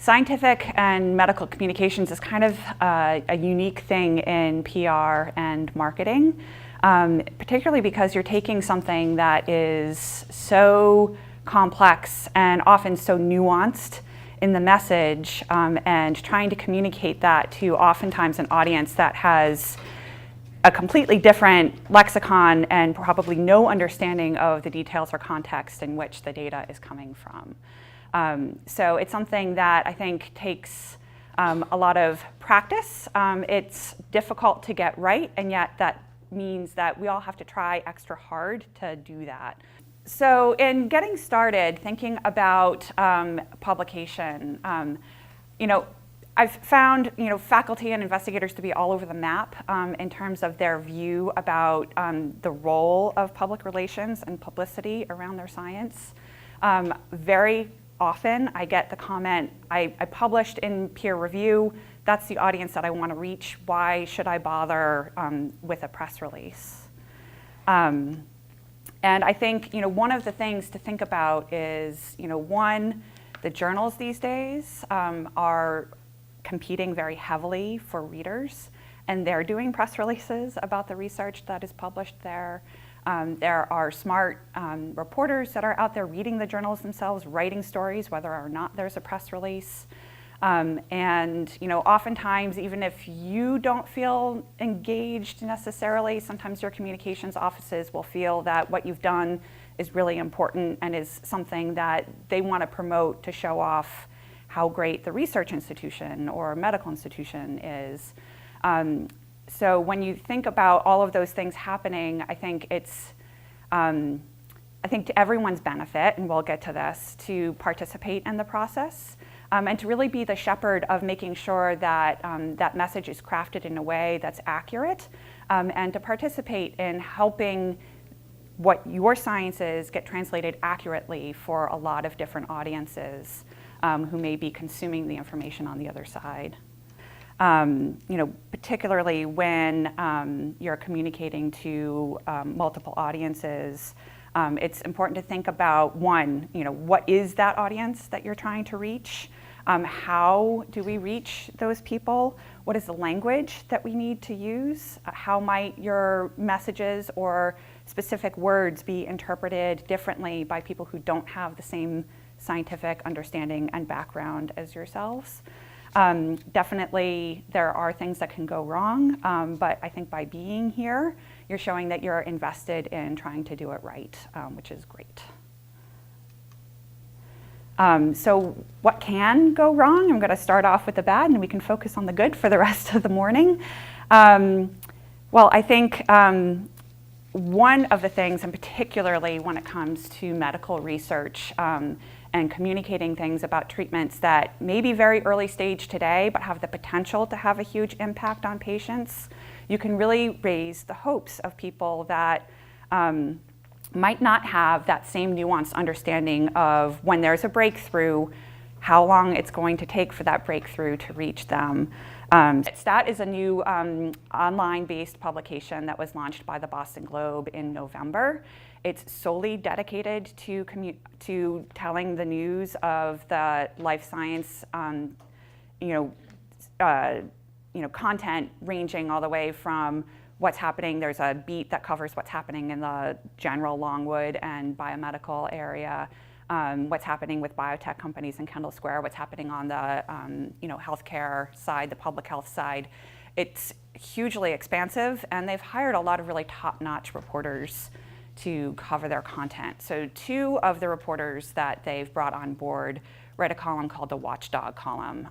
Scientific and medical communications is kind of a unique thing in PR and marketing, particularly because you're taking something that is so complex and often so nuanced in the message and trying to communicate that to oftentimes an audience that has a completely different lexicon and probably no understanding of the details or context in which the data is coming from. So it's something that I think takes a lot of practice. It's difficult to get right, and yet that means that we all have to try extra hard to do that. So in getting started, thinking about publication, I've found faculty and investigators to be all over the map in terms of their view about the role of public relations and publicity around their science. Very often I get the comment, I published in peer review, that's the audience that I want to reach, why should I bother with a press release? And I think one of the things to think about is, one, the journals these days are competing very heavily for readers, and they're doing press releases about the research that is published there. There are smart reporters that are out there reading the journals themselves, writing stories, whether or not there's a press release. And oftentimes, even if you don't feel engaged necessarily, sometimes your communications offices will feel that what you've done is really important and is something that they want to promote to show off how great the research institution or medical institution is. So when you think about all of those things happening, I think it's, I think to everyone's benefit, and we'll get to this, to participate in the process and to really be the shepherd of making sure that that message is crafted in a way that's accurate and to participate in helping what your science is get translated accurately for a lot of different audiences who may be consuming the information on the other side. Particularly when you're communicating to multiple audiences, it's important to think about, one, what is that audience that you're trying to reach? How do we reach those people? What is the language that we need to use? How might your messages or specific words be interpreted differently by people who don't have the same scientific understanding and background as yourselves? Definitely there are things that can go wrong, but I think by being here, you're showing that you're invested in trying to do it right, which is great. So what can go wrong? I'm going to start off with the bad and we can focus on the good for the rest of the morning. Well, I think one of the things, and particularly when it comes to medical research, and communicating things about treatments that may be very early stage today but have the potential to have a huge impact on patients, you can really raise the hopes of people that might not have that same nuanced understanding of when there's a breakthrough, how long it's going to take for that breakthrough to reach them. STAT is a new online-based publication that was launched by the Boston Globe in November. It's solely dedicated to telling the news of the life science, content ranging all the way from what's happening. There's a beat that covers what's happening in the general Longwood and biomedical area, what's happening with biotech companies in Kendall Square, what's happening on the healthcare side, the public health side. It's hugely expansive, and they've hired a lot of really top-notch reporters to cover their content. So two of the reporters that they've brought on board write a column called the Watchdog column.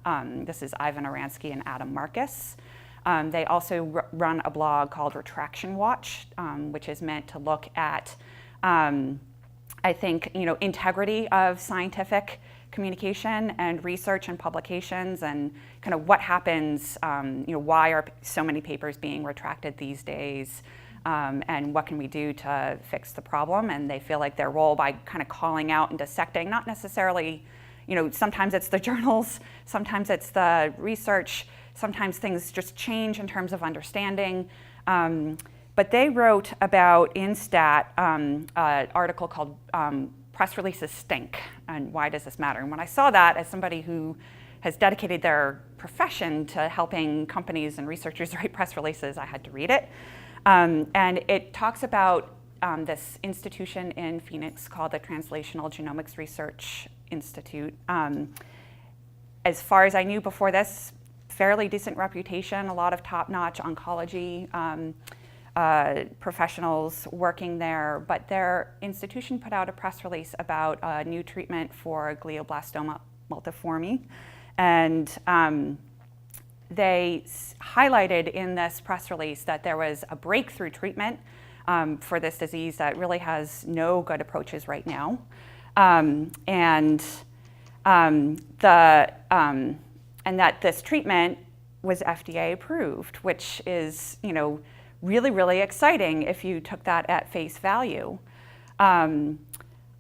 This is Ivan Oransky and Adam Marcus. They also run a blog called Retraction Watch, which is meant to look at, I think, integrity of scientific communication and research and publications, and kind of what happens, why are so many papers being retracted these days, and what can we do to fix the problem. And they feel like their role by kind of calling out and dissecting, not necessarily, sometimes it's the journals, sometimes it's the research, sometimes things just change in terms of understanding. But they wrote about, in STAT, an article called Press Releases Stink, and why does this matter? And when I saw that, as somebody who has dedicated their profession to helping companies and researchers write press releases. I had to read it. And it talks about this institution in Phoenix called the Translational Genomics Research Institute. As far as I knew before this, fairly decent reputation, a lot of top-notch oncology professionals working there, but their institution put out a press release about a new treatment for glioblastoma multiforme. And they highlighted in this press release that there was a breakthrough treatment for this disease that really has no good approaches right now. And that this treatment was FDA approved, which is, really, really exciting if you took that at face value.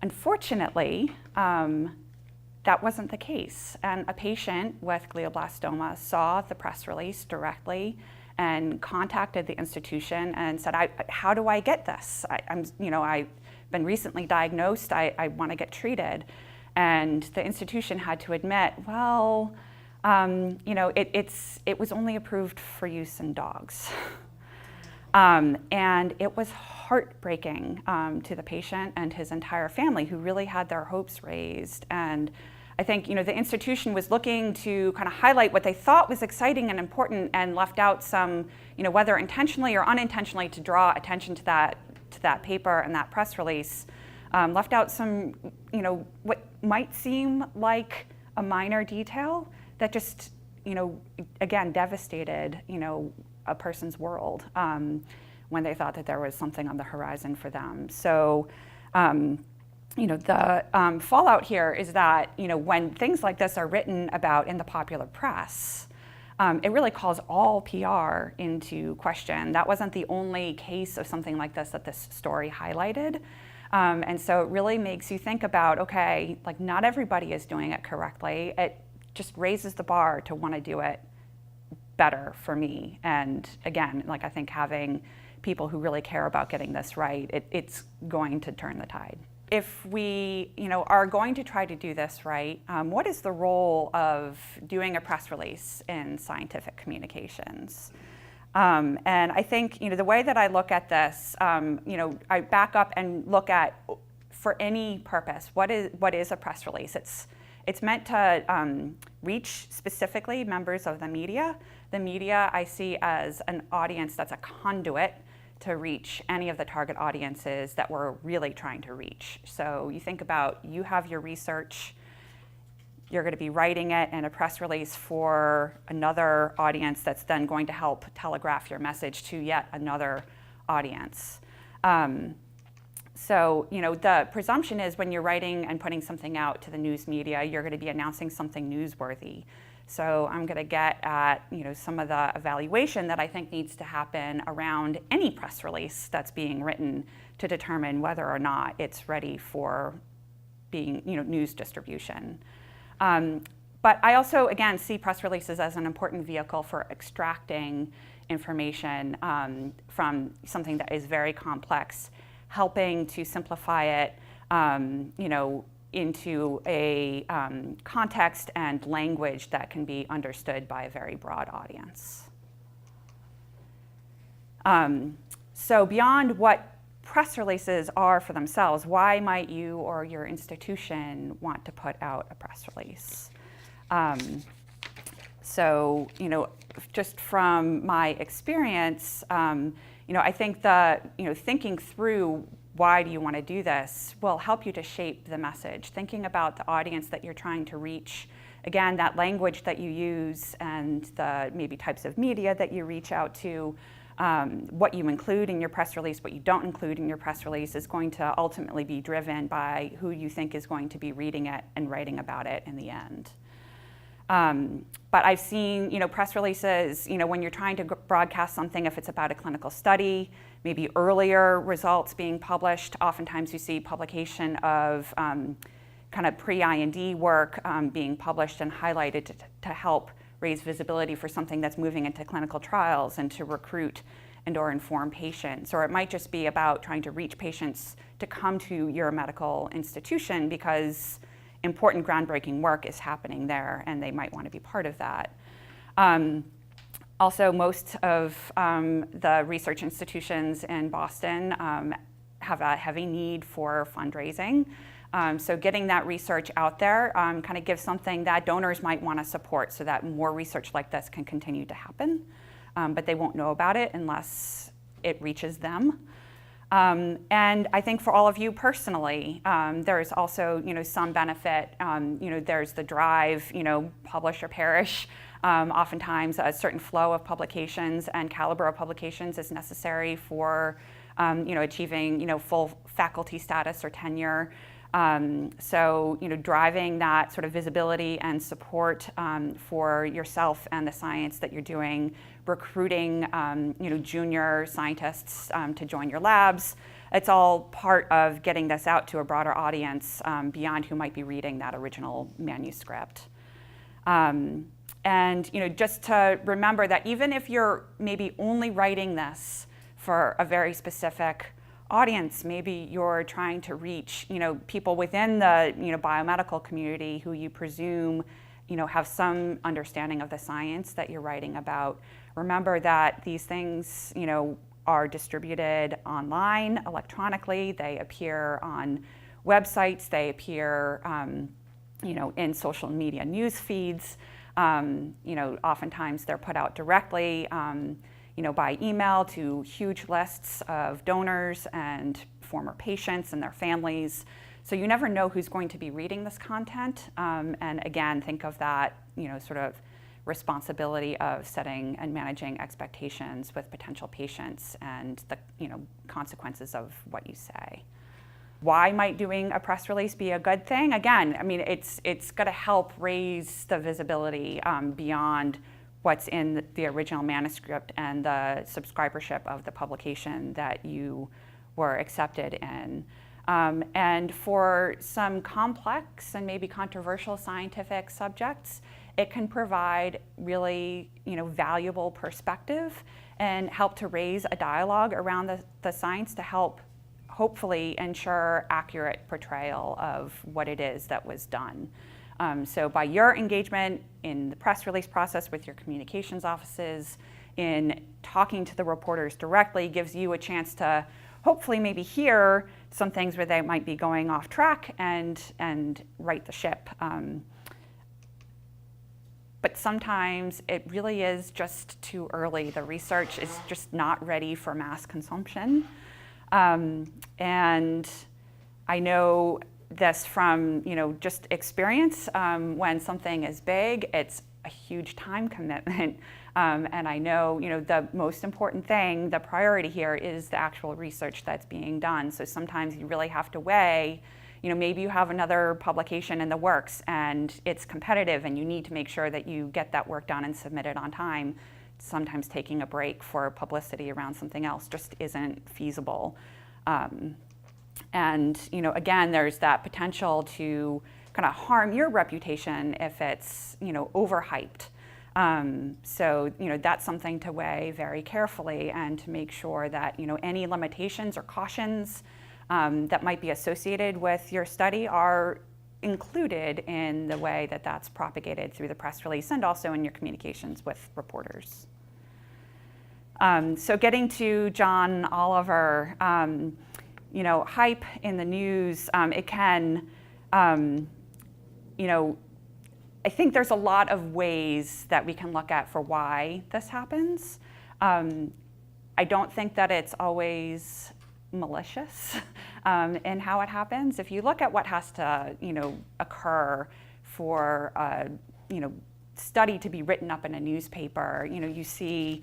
Unfortunately, that wasn't the case. And a patient with glioblastoma saw the press release directly and contacted the institution and said, how do I get this? I've been recently diagnosed, I want to get treated. And the institution had to admit, well, it was only approved for use in dogs. And it was heartbreaking to the patient and his entire family, who really had their hopes raised. And I think the institution was looking to kind of highlight what they thought was exciting and important, and left out some, whether intentionally or unintentionally, to draw attention to that paper and that press release, left out some, what might seem like a minor detail that just, again, devastated, a person's world when they thought that there was something on the horizon for them. So, the fallout here is that, when things like this are written about in the popular press, it really calls all PR into question. That wasn't the only case of something like this that this story highlighted. And so it really makes you think about, okay, like, not everybody is doing it correctly. It just raises the bar to want to do it better for me. And again, like, I think having people who really care about getting this right, it's going to turn the tide. If we, are going to try to do this right, what is the role of doing a press release in scientific communications? And I think, the way that I look at this, I back up and look at, for any purpose, what is a press release? It's meant to reach specifically members of the media. The media I see as an audience that's a conduit to reach any of the target audiences that we're really trying to reach. So you think about, you have your research, you're going to be writing it in a press release for another audience that's then going to help telegraph your message to yet another audience. So, the presumption is when you're writing and putting something out to the news media, you're going to be announcing something newsworthy. So I'm going to get at, some of the evaluation that I think needs to happen around any press release that's being written to determine whether or not it's ready for being, news distribution. But I also, again, see press releases as an important vehicle for extracting information from something that is very complex, helping to simplify it, into a context and language that can be understood by a very broad audience. So beyond what press releases are for themselves, why might you or your institution want to put out a press release? So, just from my experience, I think that, thinking through why do you want to do this will help you to shape the message. Thinking about the audience that you're trying to reach, again, that language that you use and the maybe types of media that you reach out to, what you include in your press release, what you don't include in your press release is going to ultimately be driven by who you think is going to be reading it and writing about it in the end. But I've seen, press releases, when you're trying to broadcast something, if it's about a clinical study, maybe earlier results being published. Oftentimes you see publication of kind of pre-IND work being published and highlighted to help raise visibility for something that's moving into clinical trials and to recruit and or inform patients. Or it might just be about trying to reach patients to come to your medical institution because important groundbreaking work is happening there, and they might want to be part of that. Also, most of the research institutions in Boston have a heavy need for fundraising. So getting that research out there kind of gives something that donors might want to support so that more research like this can continue to happen. But they won't know about it unless it reaches them. And I think for all of you personally, there's also, some benefit. There's the drive, publish or perish. Oftentimes, a certain flow of publications and caliber of publications is necessary for, achieving, full faculty status or tenure. So, driving that sort of visibility and support for yourself and the science that you're doing, recruiting, junior scientists to join your labs. It's all part of getting this out to a broader audience beyond who might be reading that original manuscript. And just to remember that even if you're maybe only writing this for a very specific audience, maybe you're trying to reach people within the biomedical community who you presume have some understanding of the science that you're writing about. Remember that these things are distributed online, electronically. They appear on websites. They appear in social media news feeds. Oftentimes they're put out directly by email to huge lists of donors and former patients and their families. So you never know who's going to be reading this content. And again, think of that, sort of responsibility of setting and managing expectations with potential patients and the, consequences of what you say. Why might doing a press release be a good thing? Again, it's going to help raise the visibility beyond what's in the original manuscript and the subscribership of the publication that you were accepted in. And for some complex and maybe controversial scientific subjects, it can provide really valuable perspective and help to raise a dialogue around the science to help hopefully ensure accurate portrayal of what it is that was done. So by your engagement in the press release process with your communications offices, in talking to the reporters directly, gives you a chance to hopefully maybe hear some things where they might be going off track and right the ship. But sometimes it really is just too early. The research is just not ready for mass consumption. And I know this from just experience. When something is big, it's a huge time commitment. And I know the most important thing, the priority here is the actual research that's being done. So sometimes you really have to weigh, maybe you have another publication in the works and it's competitive and you need to make sure that you get that work done and submit it on time. Sometimes taking a break for publicity around something else just isn't feasible. And again, there's that potential to kind of harm your reputation if it's overhyped. So that's something to weigh very carefully and to make sure that any limitations or cautions that might be associated with your study are included in the way that that's propagated through the press release and also in your communications with reporters. So getting to John Oliver, hype in the news, it can, I think there's a lot of ways that we can look at for why this happens. I don't think that it's always malicious in how it happens. If you look at what has to, occur for a, study to be written up in a newspaper, you see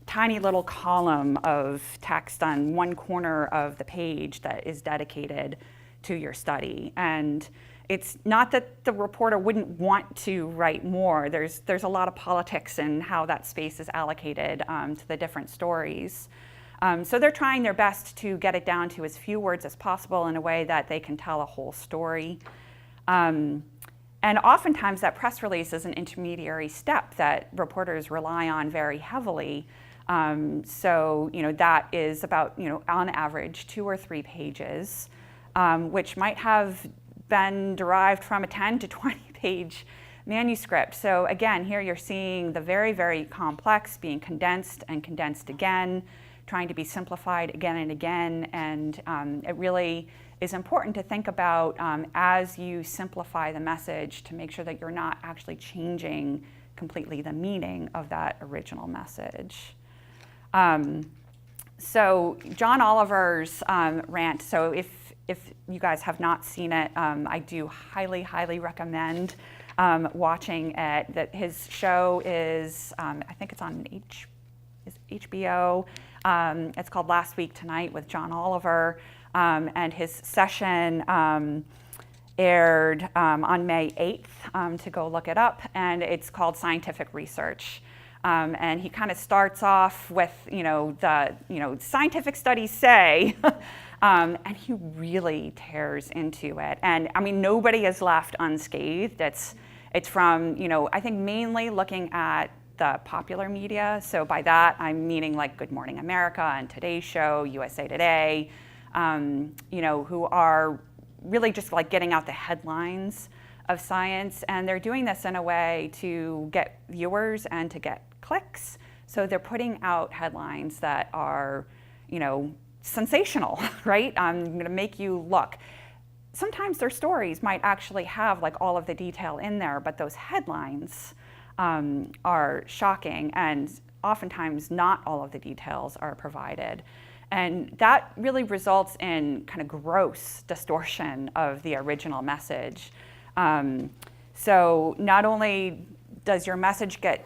tiny little column of text on one corner of the page that is dedicated to your study. And it's not that the reporter wouldn't want to write more. There's a lot of politics in how that space is allocated to the different stories. So they're trying their best to get it down to as few words as possible in a way that they can tell a whole story. And oftentimes that press release is an intermediary step that reporters rely on very heavily. So that is about, on average, 2 or 3 pages, which might have been derived from a 10 to 20 page manuscript. So again, here you're seeing the very, very complex being condensed and condensed again, trying to be simplified again and again. And it really is important to think about as you simplify the message to make sure that you're not actually changing completely the meaning of that original message. So John Oliver's rant, so if you guys have not seen it, I do highly, highly recommend watching it. That his show is, I think it's on HBO. It's called Last Week Tonight with John Oliver, and his session aired on May 8th, to go look it up, and it's called Scientific Research. And he kind of starts off with, scientific studies say, and he really tears into it. And I mean, nobody is left unscathed. It's from, I think mainly looking at the popular media. So by that, I'm meaning like Good Morning America and Today's Show, USA Today, who are really just like getting out the headlines of science. And they're doing this in a way to get viewers and to get clicks. So they're putting out headlines that are, sensational, right? I'm going to make you look. Sometimes their stories might actually have like all of the detail in there, but those headlines are shocking, and oftentimes not all of the details are provided. And that really results in kind of gross distortion of the original message. So not only does your message get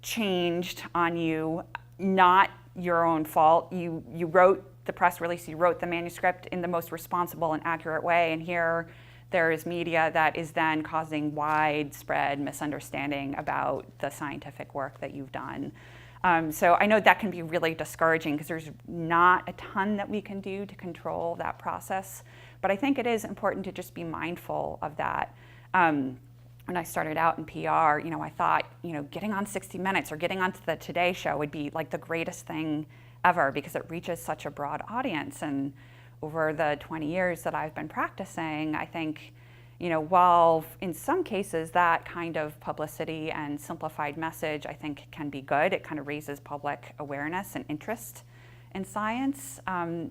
changed on you, not your own fault. You wrote the press release, you wrote the manuscript in the most responsible and accurate way, and here there is media that is then causing widespread misunderstanding about the scientific work that you've done. So I know that can be really discouraging because there's not a ton that we can do to control that process, but I think it is important to just be mindful of that. When I started out in PR, I thought, getting on 60 Minutes or getting onto the Today Show would be like the greatest thing ever because it reaches such a broad audience. And over the 20 years that I've been practicing, I think, while in some cases that kind of publicity and simplified message I think can be good, it kind of raises public awareness and interest in science,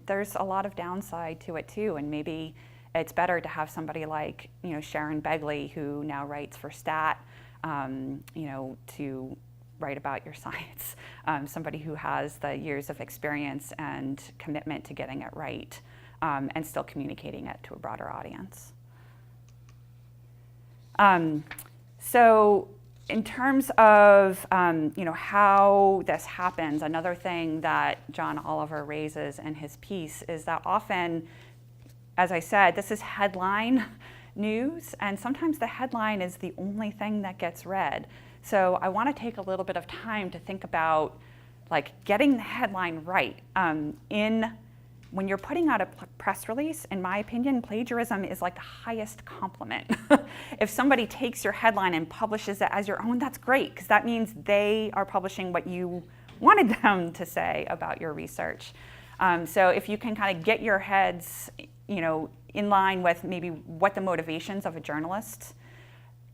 there's a lot of downside to it too, and maybe it's better to have somebody like, Sharon Begley, who now writes for Stat, to write about your science, somebody who has the years of experience and commitment to getting it right, and still communicating it to a broader audience. So in terms of how this happens, another thing that John Oliver raises in his piece is that often, as I said, this is headline news, and sometimes the headline is the only thing that gets read. So I want to take a little bit of time to think about getting the headline right. When you're putting out a press release, in my opinion, plagiarism is like the highest compliment. If somebody takes your headline and publishes it as your own, that's great, because that means they are publishing what you wanted them to say about your research. So if you can kind of get your heads, in line with maybe what the motivations of a journalist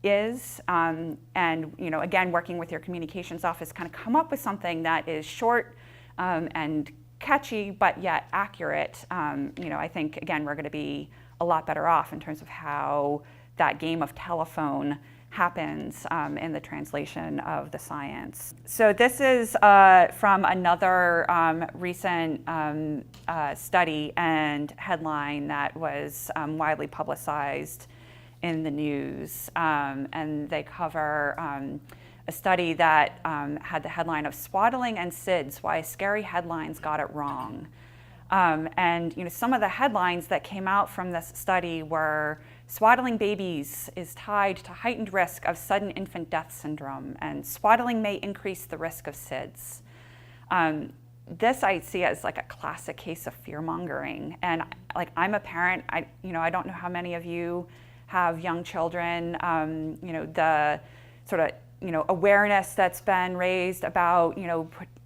is, and again, working with your communications office, kind of come up with something that is short and catchy, but yet accurate. I think, again, we're going to be a lot better off in terms of how that game of telephone happens in the translation of the science. So this is from another recent study and headline that was widely publicized in the news, and they cover a study that had the headline of "Swaddling and SIDS: Why Scary Headlines Got It Wrong." And some of the headlines that came out from this study were "Swaddling babies is tied to heightened risk of sudden infant death syndrome," and "Swaddling may increase the risk of SIDS." This I see as like a classic case of fear-mongering. And I'm a parent. I don't know how many of you have young children. The sort of awareness that's been raised about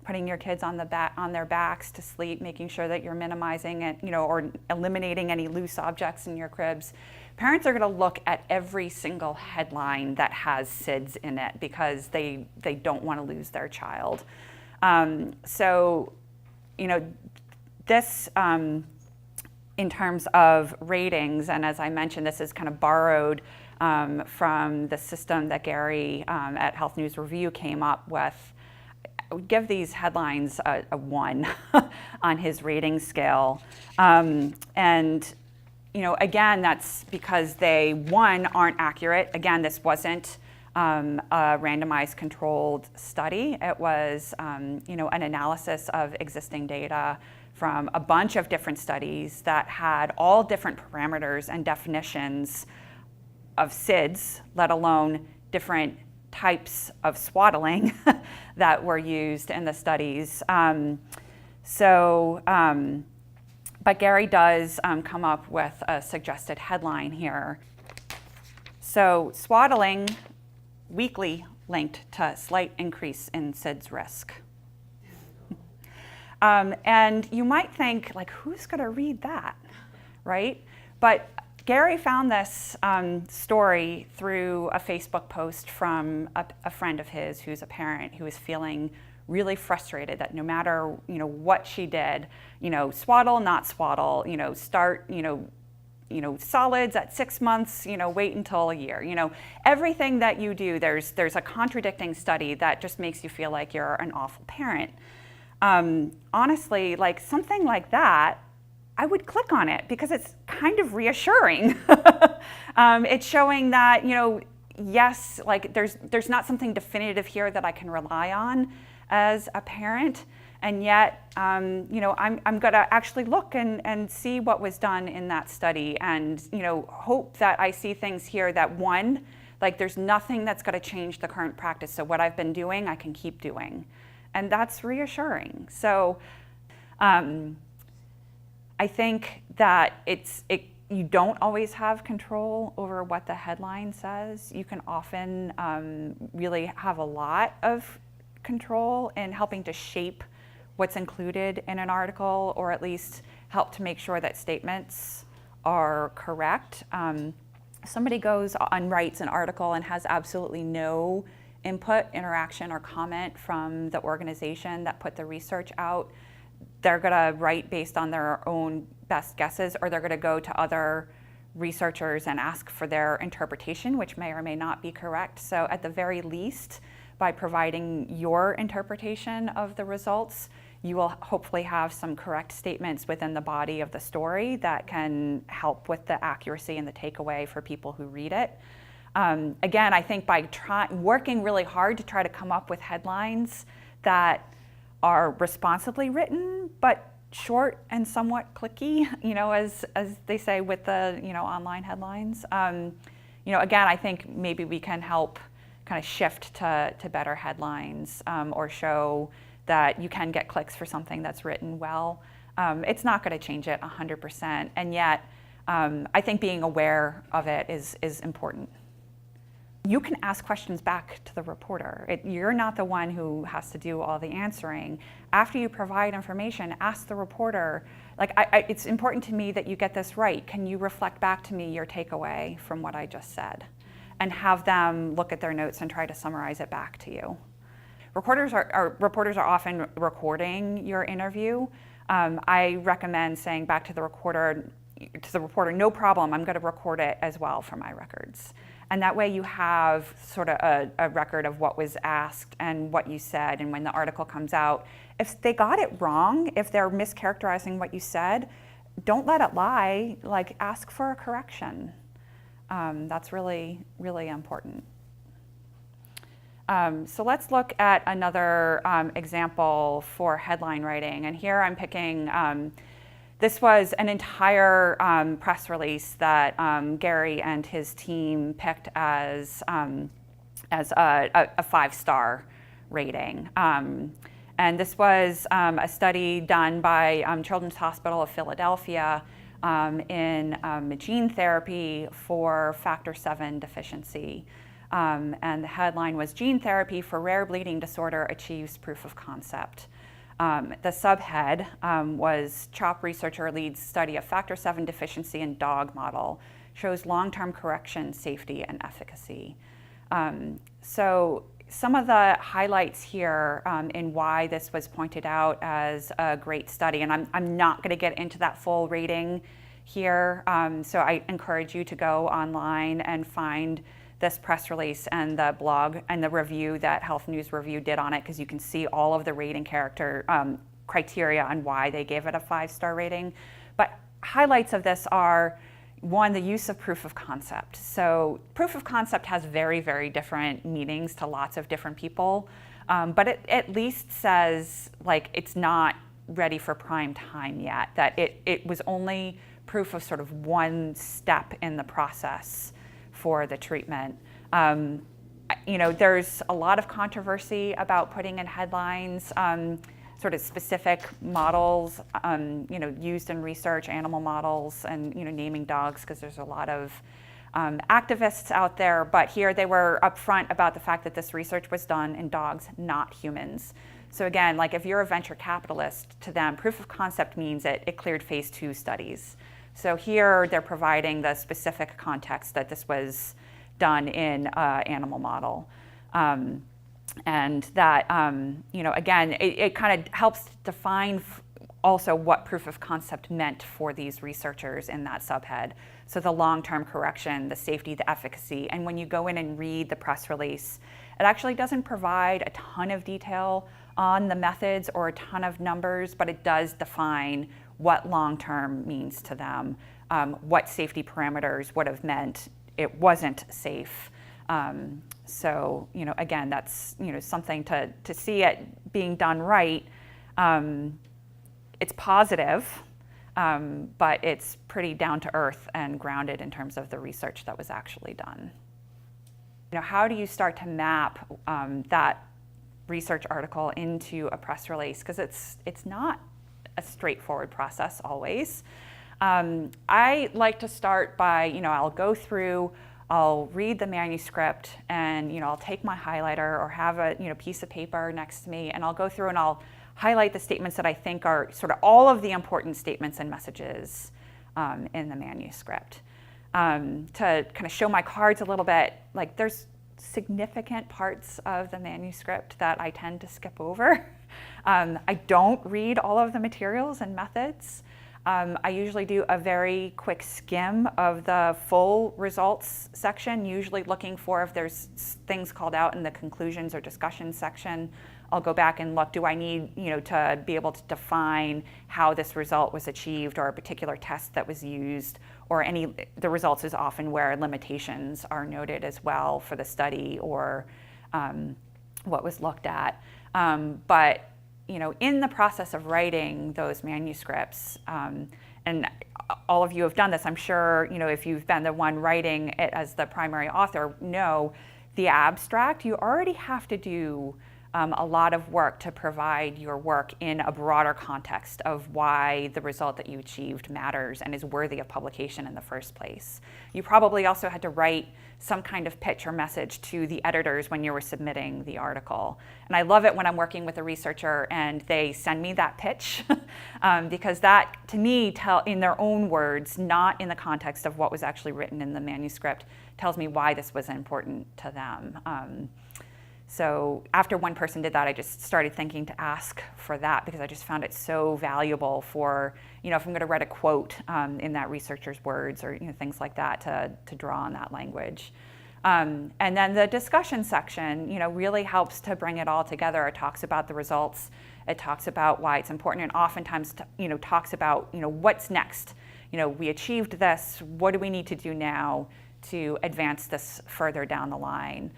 putting your kids on their backs to sleep, making sure that you're minimizing it, or eliminating any loose objects in your cribs. parents are going to look at every single headline that has SIDS in it because they don't want to lose their child. So, this, in terms of ratings, and as I mentioned, this is kind of borrowed from the system that Gary at Health News Review came up with. I would give these headlines a 1 on his rating scale. And, again, that's because they, 1, aren't accurate. Again, this wasn't a randomized controlled study. It was, an analysis of existing data from a bunch of different studies that had all different parameters and definitions of SIDS, let alone different types of swaddling that were used in the studies. But Gary does come up with a suggested headline here. So, swaddling weakly linked to slight increase in SIDS risk. And you might think, like, who's going to read that, right? But Gary found this story through a Facebook post from a friend of his who's a parent who was feeling really frustrated that no matter what she did, swaddle, not swaddle, start, solids at 6 months, wait until a year, everything that you do, there's a contradicting study that just makes you feel like you're an awful parent. Honestly, like something like that, I would click on it because it's kind of reassuring. It's showing that, yes, like there's not something definitive here that I can rely on as a parent, and yet, I'm gonna actually look and see what was done in that study, and hope that I see things here that, 1, like there's nothing that's gonna change the current practice, so what I've been doing, I can keep doing, and that's reassuring. So. I think that you don't always have control over what the headline says. You can often really have a lot of control in helping to shape what's included in an article, or at least help to make sure that statements are correct. Somebody goes and writes an article and has absolutely no input, interaction, or comment from the organization that put the research out. They're going to write based on their own best guesses, or they're going to go to other researchers and ask for their interpretation, which may or may not be correct. So at the very least, by providing your interpretation of the results, you will hopefully have some correct statements within the body of the story that can help with the accuracy and the takeaway for people who read it. Again, I think by working really hard to try to come up with headlines that are responsibly written, but short and somewhat clicky, as they say with the online headlines. Again, I think maybe we can help kind of shift to better headlines, or show that you can get clicks for something that's written well. It's not going to change it 100%, and yet I think being aware of it is important. You can ask questions back to the reporter. You're not the one who has to do all the answering. After you provide information, ask the reporter, it's important to me that you get this right. Can you reflect back to me your takeaway from what I just said? And have them look at their notes and try to summarize it back to you. Reporters are often recording your interview. I recommend saying back to the reporter, no problem, I'm gonna record it as well for my records. And that way you have sort of a record of what was asked and what you said, and when the article comes out, if they got it wrong, if they're mischaracterizing what you said, don't let it lie, ask for a correction. That's really, really important. So let's look at another example for headline writing, and here I'm picking this was an entire press release that Gary and his team picked as a 5-star rating. And this was a study done by Children's Hospital of Philadelphia in gene therapy for factor VII deficiency. And the headline was, "Gene Therapy for Rare Bleeding Disorder Achieves Proof of Concept." The subhead was, "CHOP researcher leads study of factor VII deficiency in dog model, shows long-term correction, safety, and efficacy. So some of the highlights here in why this was pointed out as a great study, and I'm not going to get into that full rating here, so I encourage you to go online and find this press release and the blog and the review that Health News Review did on it, because you can see all of the rating criteria on why they gave it a 5-star rating. But highlights of this are, one, the use of proof of concept. So proof of concept has very, very different meanings to lots of different people, but it at least says like it's not ready for prime time yet, that it was only proof of sort of one step in the process for the treatment. There's a lot of controversy about putting in headlines sort of specific models, used in research, animal models, and naming dogs, because there's a lot of activists out there. But here they were upfront about the fact that this research was done in dogs, not humans. So again, like if you're a venture capitalist, to them, proof of concept means it cleared phase 2 studies. So here they're providing the specific context that this was done in an animal model. And that, again, it kind of helps define also what proof of concept meant for these researchers in that subhead. So the long-term correction, the safety, the efficacy, and when you go in and read the press release, it actually doesn't provide a ton of detail on the methods or a ton of numbers, but it does define what long-term means to them, what safety parameters would have meant it wasn't safe. So, again, that's, something to see it being done right. It's positive, but it's pretty down to earth and grounded in terms of the research that was actually done. How do you start to map that research article into a press release? Because it's not a straightforward process always. I like to start by, I'll go through, I'll read the manuscript, and I'll take my highlighter or have a piece of paper next to me, and I'll go through and I'll highlight the statements that I think are sort of all of the important statements and messages in the manuscript. To kind of show my cards a little bit, like there's significant parts of the manuscript that I tend to skip over. I don't read all of the materials and methods. I usually do a very quick skim of the full results section, usually looking for if there's things called out in the conclusions or discussion section. I'll go back and look, do I need to be able to define how this result was achieved or a particular test that was used, or the results is often where limitations are noted as well for the study or what was looked at. But in the process of writing those manuscripts, and all of you have done this, I'm sure, if you've been the one writing it as the primary author, know the abstract, you already have to do a lot of work to provide your work in a broader context of why the result that you achieved matters and is worthy of publication in the first place. You probably also had to write some kind of pitch or message to the editors when you were submitting the article. And I love it when I'm working with a researcher and they send me that pitch because that, to me, in their own words, not in the context of what was actually written in the manuscript, tells me why this was important to them. So after one person did that, I just started thinking to ask for that because I just found it so valuable for, if I'm going to write a quote in that researcher's words or things like that to draw on that language. And then the discussion section, really helps to bring it all together. It talks about the results. It talks about why it's important, and oftentimes, talks about, what's next. We achieved this. What do we need to do now to advance this further down the line?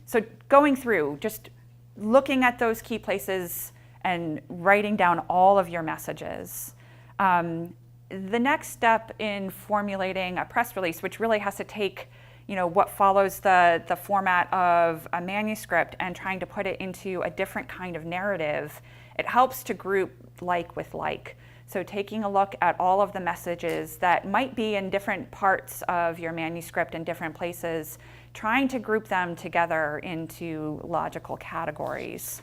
So going through, just looking at those key places and writing down all of your messages. The next step in formulating a press release, which really has to take what follows the format of a manuscript and trying to put it into a different kind of narrative, it helps to group like with like. So taking a look at all of the messages that might be in different parts of your manuscript in different places, trying to group them together into logical categories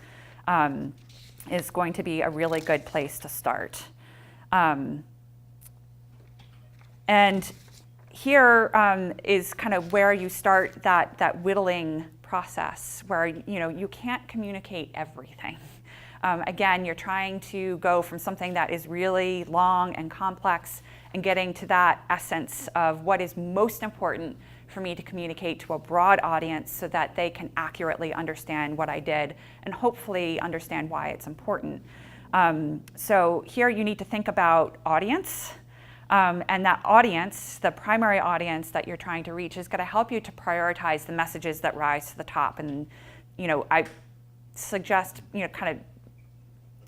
is going to be a really good place to start. And here is kind of where you start that whittling process where you can't communicate everything. Again, you're trying to go from something that is really long and complex and getting to that essence of what is most important for me to communicate to a broad audience so that they can accurately understand what I did and hopefully understand why it's important. So here you need to think about audience. And that audience, the primary audience that you're trying to reach, is going to help you to prioritize the messages that rise to the top. And I suggest kind of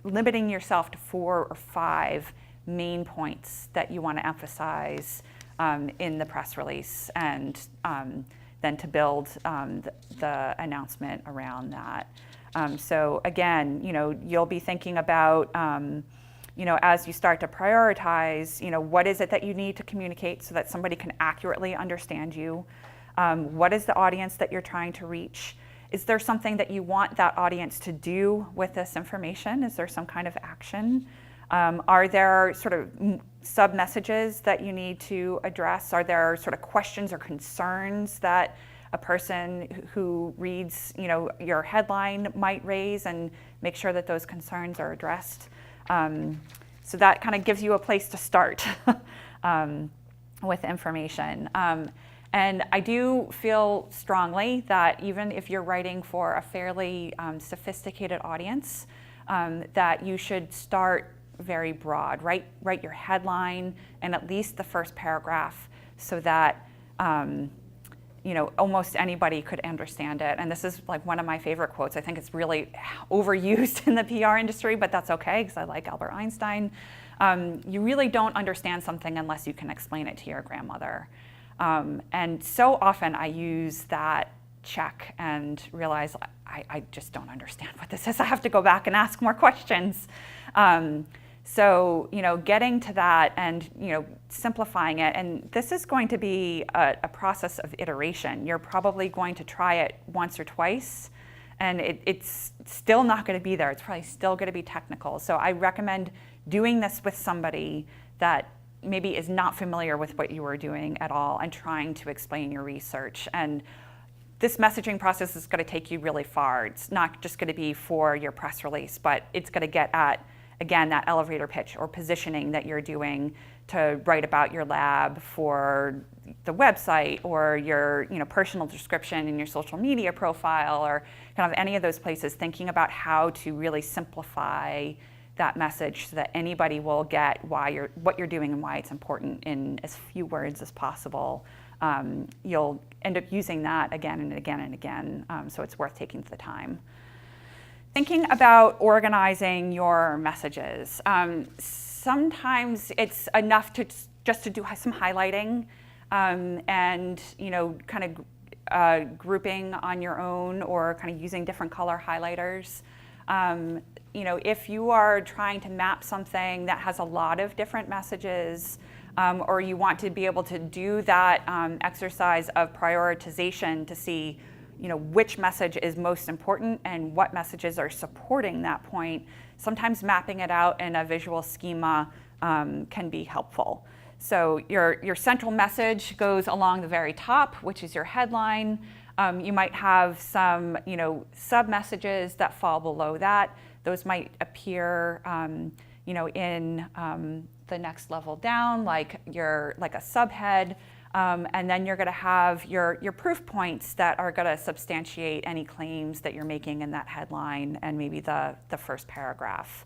limiting yourself to 4 or 5 main points that you want to emphasize in the press release, and then to build the announcement around that. So again, you'll be thinking about as you start to prioritize, what is it that you need to communicate so that somebody can accurately understand you? What is the audience that you're trying to reach? Is there something that you want that audience to do with this information? Is there some kind of action? Are there sort of sub-messages that you need to address? Are there sort of questions or concerns that a person who reads your headline might raise, and make sure that those concerns are addressed? So that kind of gives you a place to start with information. And I do feel strongly that even if you're writing for a fairly sophisticated audience, that you should start very broad. Write your headline and at least the first paragraph so that almost anybody could understand it. And this is like one of my favorite quotes. I think it's really overused in the PR industry, but that's okay because I like Albert Einstein. You really don't understand something unless you can explain it to your grandmother. And so often I use that check and realize I just don't understand what this is. I have to go back and ask more questions. So, getting to that and, simplifying it, and this is going to be a process of iteration. You're probably going to try it once or twice, and it's still not going to be there. It's probably still going to be technical. So I recommend doing this with somebody that maybe is not familiar with what you are doing at all and trying to explain your research. And this messaging process is going to take you really far. It's not just going to be for your press release, but it's going to get at, again, that elevator pitch or positioning that you're doing to write about your lab for the website, or your personal description in your social media profile, or kind of any of those places, thinking about how to really simplify that message so that anybody will get what you're doing and why it's important in as few words as possible. You'll end up using that again and again and again, so it's worth taking the time. Thinking about organizing your messages. Sometimes it's enough to just to do some highlighting and kind of grouping on your own, or kind of using different color highlighters. If you are trying to map something that has a lot of different messages, or you want to be able to do that exercise of prioritization to see which message is most important and what messages are supporting that point, sometimes mapping it out in a visual schema can be helpful. So your central message goes along the very top, which is your headline. You might have some sub-messages that fall below that. Those might appear in the next level down, like a subhead. And then you're going to have your proof points that are going to substantiate any claims that you're making in that headline and maybe the first paragraph.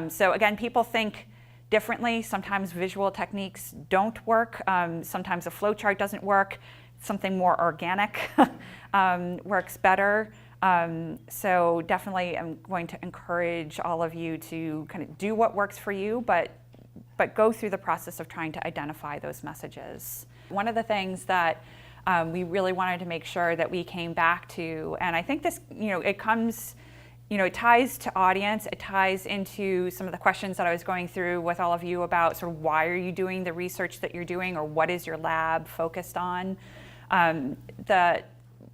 So again, people think differently. Sometimes visual techniques don't work. Sometimes a flowchart doesn't work. Something more organic works better. So definitely I'm going to encourage all of you to kind of do what works for you, but go through the process of trying to identify those messages. One of the things that we really wanted to make sure that we came back to, and I think this, it comes, it ties to audience, it ties into some of the questions that I was going through with all of you about sort of why are you doing the research that you're doing, or what is your lab focused on. The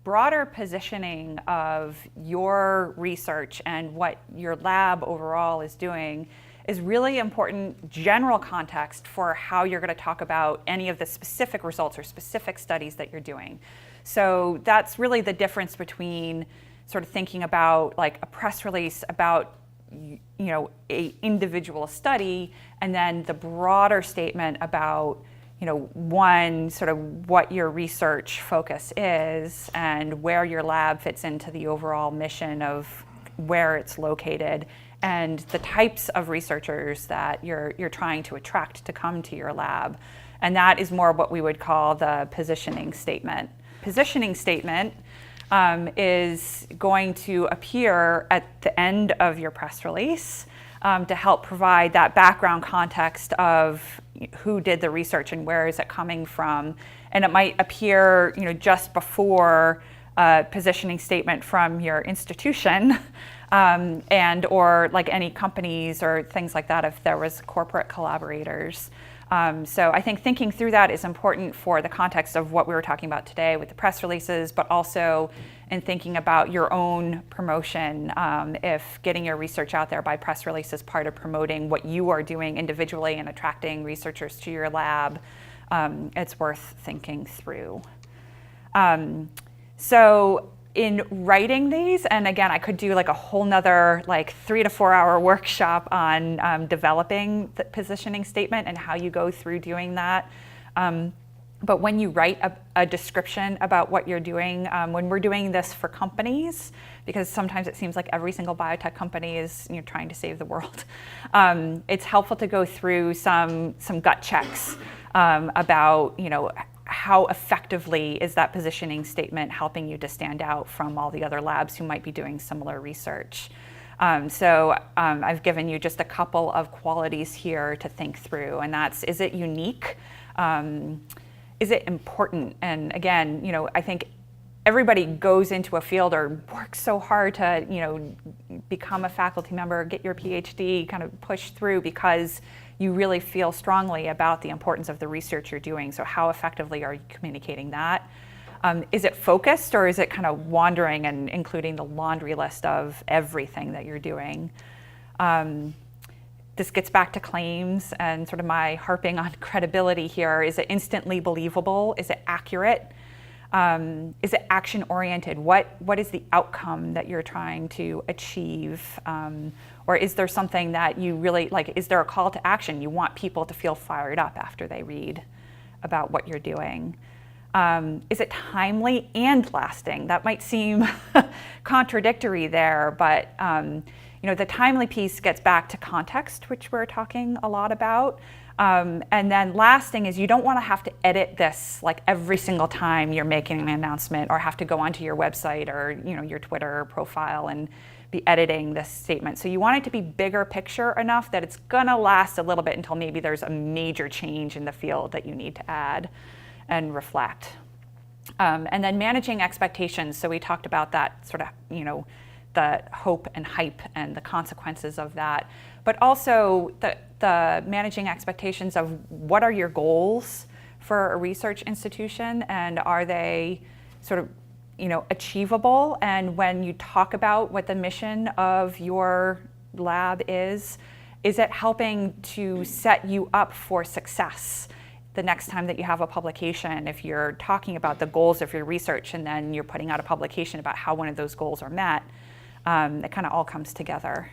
broader positioning of your research and what your lab overall is doing is really important general context for how you're going to talk about any of the specific results or specific studies that you're doing. So that's really the difference between sort of thinking about like a press release about a individual study, and then the broader statement about one, sort of what your research focus is and where your lab fits into the overall mission of where it's located and the types of researchers that you're trying to attract to come to your lab. And that is more what we would call the positioning statement. Positioning statement is going to appear at the end of your press release to help provide that background context of who did the research and where is it coming from. And it might appear just before a positioning statement from your institution and or like any companies or things like that if there was corporate collaborators. So I think thinking through that is important for the context of what we were talking about today with the press releases, but also in thinking about your own promotion. If getting your research out there by press release is part of promoting what you are doing individually and attracting researchers to your lab, it's worth thinking through. So in writing these, and again, I could do like a whole nother like 3 to 4 hour workshop on developing the positioning statement and how you go through doing that. But when you write a description about what you're doing, when we're doing this for companies, because sometimes it seems like every single biotech company is trying to save the world, it's helpful to go through some gut checks about how effectively is that positioning statement helping you to stand out from all the other labs who might be doing similar research. So I've given you just a couple of qualities here to think through, and that's, is it unique? Is it important? And again, I think everybody goes into a field or works so hard to, become a faculty member, get your PhD, kind of push through because you really feel strongly about the importance of the research you're doing. So how effectively are you communicating that? Is it focused, or is it kind of wandering and including the laundry list of everything that you're doing? This gets back to claims and sort of my harping on credibility here. Is it instantly believable? Is it accurate? Is it action-oriented? What is the outcome that you're trying to achieve? Or is there something that you really, like, is there a call to action? You want people to feel fired up after they read about what you're doing. Is it timely and lasting? That might seem contradictory there, but the timely piece gets back to context, which we're talking a lot about. And then lasting is you don't want to have to edit this like every single time you're making an announcement, or have to go onto your website or your Twitter profile and be editing this statement. So you want it to be bigger picture enough that it's gonna last a little bit until maybe there's a major change in the field that you need to add and reflect. And then managing expectations. So we talked about that sort of, the hope and hype and the consequences of that, but also the managing expectations of what are your goals for a research institution, and are they sort of achievable? And when you talk about what the mission of your lab is it helping to set you up for success the next time that you have a publication? If you're talking about the goals of your research and then you're putting out a publication about how one of those goals are met, it kind of all comes together.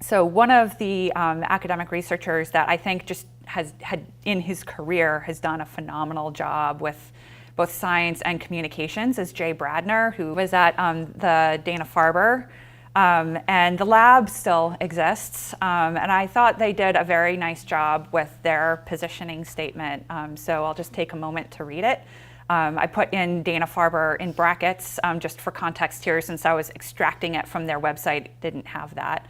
So one of the academic researchers that I think just had in his career has done a phenomenal job with both science and communications is Jay Bradner, who was at the Dana-Farber, and the lab still exists. And I thought they did a very nice job with their positioning statement. So I'll just take a moment to read it. I put in Dana-Farber in brackets just for context here, since I was extracting it from their website, it didn't have that.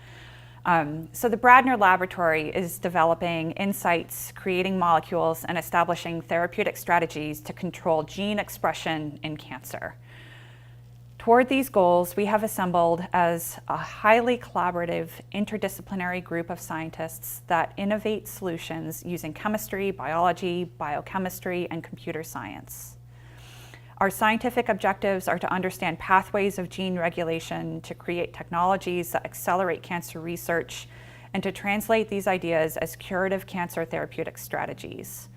So the Bradner Laboratory is developing insights, creating molecules, and establishing therapeutic strategies to control gene expression in cancer. Toward these goals, we have assembled as a highly collaborative, interdisciplinary group of scientists that innovate solutions using chemistry, biology, biochemistry, and computer science. Our scientific objectives are to understand pathways of gene regulation, to create technologies that accelerate cancer research, and to translate these ideas as curative cancer therapeutic strategies.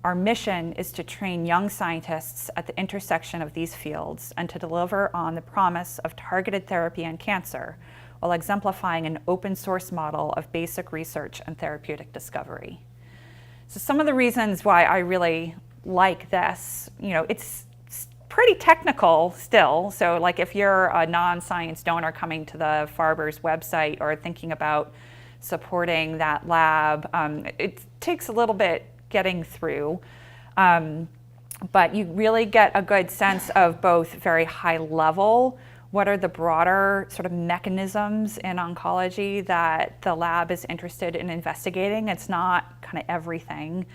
Our mission is to train young scientists at the intersection of these fields and to deliver on the promise of targeted therapy in cancer, while exemplifying an open source model of basic research and therapeutic discovery. So some of the reasons why I really like this, it's pretty technical still. So like if you're a non-science donor coming to the Farber's website or thinking about supporting that lab, it takes a little bit getting through. But you really get a good sense of both very high level, what are the broader sort of mechanisms in oncology that the lab is interested in investigating. It's not kind of everything.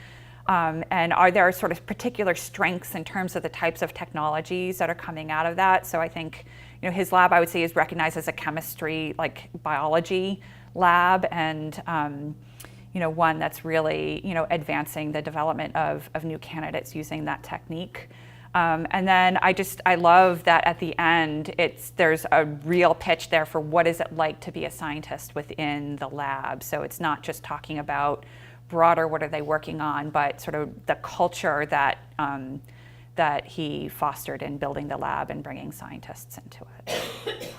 And are there sort of particular strengths in terms of the types of technologies that are coming out of that? So I think his lab, I would say, is recognized as a chemistry, like biology lab, and one that's really advancing the development of new candidates using that technique. And then I love that at the end, there's a real pitch there for what is it like to be a scientist within the lab. So it's not just talking about broader, what are they working on, but sort of the culture that that he fostered in building the lab and bringing scientists into it.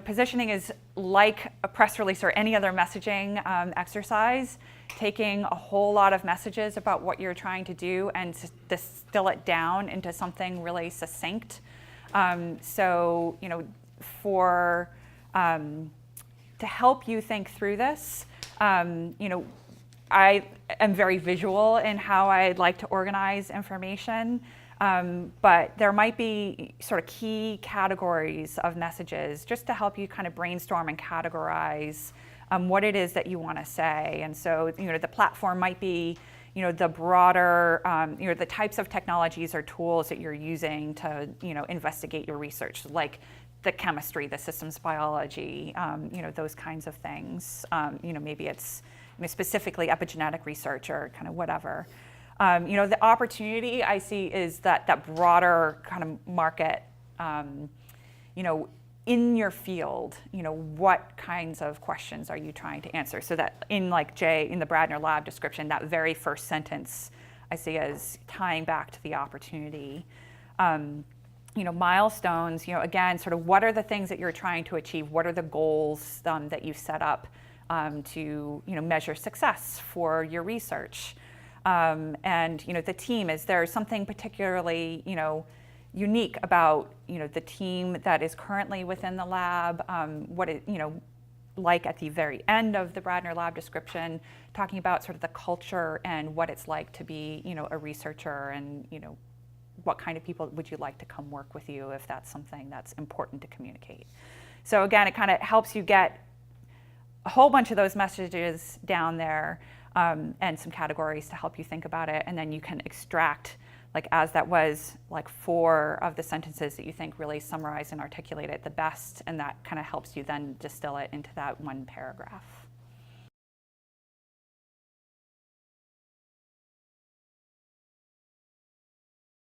Positioning is like a press release or any other messaging exercise, taking a whole lot of messages about what you're trying to do and distill it down into something really succinct. To help you think through this, I am very visual in how I like to organize information. But there might be sort of key categories of messages just to help you kind of brainstorm and categorize what it is that you want to say. And so, the platform might be, the broader, the types of technologies or tools that you're using to, investigate your research, like the chemistry, the systems biology, those kinds of things. Maybe it's specifically epigenetic research or kind of whatever. The opportunity I see is that broader kind of market, in your field, what kinds of questions are you trying to answer? So that in the Bradner Lab description, that very first sentence I see as tying back to the opportunity. Milestones, again, sort of what are the things that you're trying to achieve? What are the goals that you've set up to, measure success for your research? And the team, is there something particularly unique about the team that is currently within the lab? What it like at the very end of the Bradner Lab description, talking about sort of the culture and what it's like to be a researcher, and what kind of people would you like to come work with you if that's something that's important to communicate. So again, it kind of helps you get a whole bunch of those messages down there. And some categories to help you think about it, and then you can extract, as that was 4 of the sentences that you think really summarize and articulate it the best, and that kind of helps you then distill it into that one paragraph.